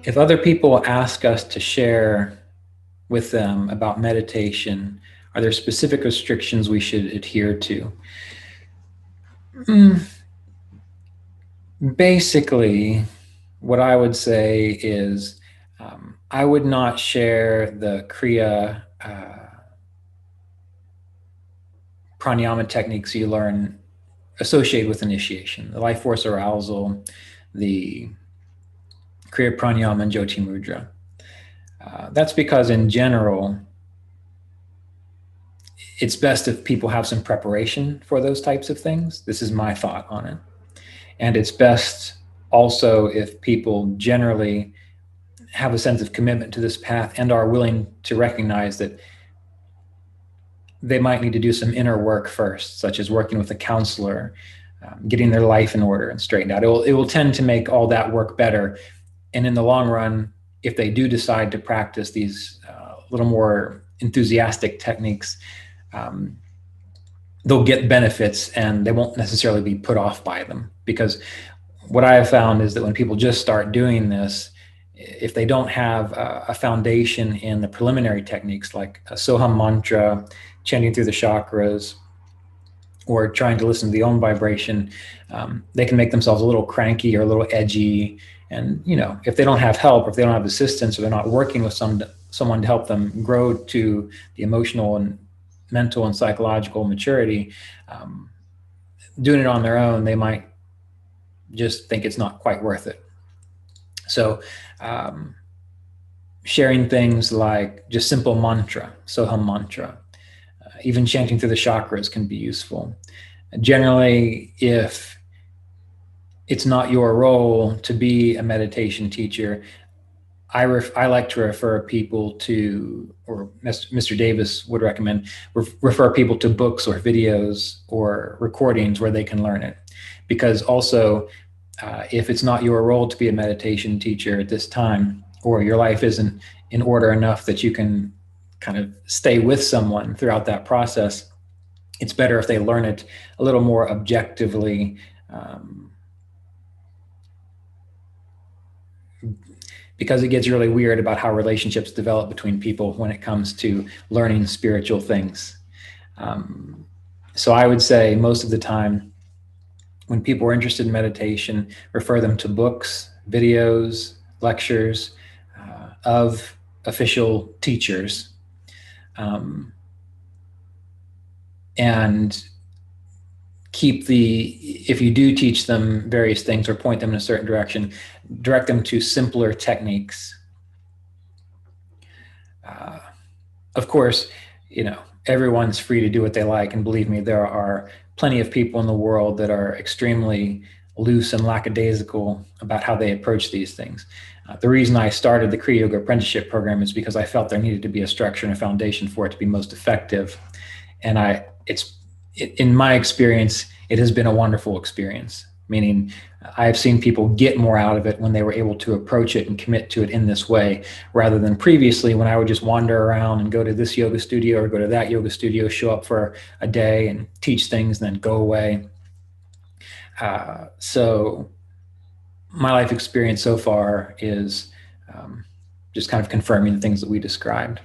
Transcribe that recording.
If other people ask us to share with them about meditation, are there specific restrictions we should adhere to? Basically, what I would say is I would not share the Kriya Pranayama techniques you learn associated with initiation, the life force arousal, the Kriya Pranayama and Jyoti Mudra. That's because in general, it's best if people have some preparation for those types of things. This is my thought on it. And it's best also if people generally have a sense of commitment to this path and are willing to recognize that they might need to do some inner work first, such as working with a counselor, getting their life in order and straightened out. It will tend to make all that work better. And in the long run, if they do decide to practice these little more enthusiastic techniques, they'll get benefits and they won't necessarily be put off by them. Because what I have found is that when people just start doing this, if they don't have a foundation in the preliminary techniques like a Soham mantra, chanting through the chakras, or trying to listen to the Om vibration, they can make themselves a little cranky or a little edgy. And, you know, if they don't have help, or if they don't have assistance, or they're not working with someone to help them grow to the emotional and mental and psychological maturity, doing it on their own, they might just think it's not quite worth it. So sharing things like just simple mantra, Soham mantra, even chanting through the chakras can be useful. Generally, if it's not your role to be a meditation teacher, I like to refer people to, or Mr. Davis would recommend, refer people to books or videos or recordings where they can learn it. Because also, if it's not your role to be a meditation teacher at this time, or your life isn't in order enough that you can kind of stay with someone throughout that process, it's better if they learn it a little more objectively, because it gets really weird about how relationships develop between people when it comes to learning spiritual things. So I would say most of the time, when people are interested in meditation, refer them to books, videos, lectures of official teachers. And if you do teach them various things or point them in a certain direction, direct them to simpler techniques. Of course, you know, everyone's free to do what they like. And believe me, there are plenty of people in the world that are extremely loose and lackadaisical about how they approach these things. The reason I started the Kriya Yoga Apprenticeship Program is because I felt there needed to be a structure and a foundation for it to be most effective. And in my experience, it has been a wonderful experience, meaning I've seen people get more out of it when they were able to approach it and commit to it in this way, rather than previously when I would just wander around and go to this yoga studio or go to that yoga studio, show up for a day and teach things and then go away. So my life experience so far is just kind of confirming the things that we described.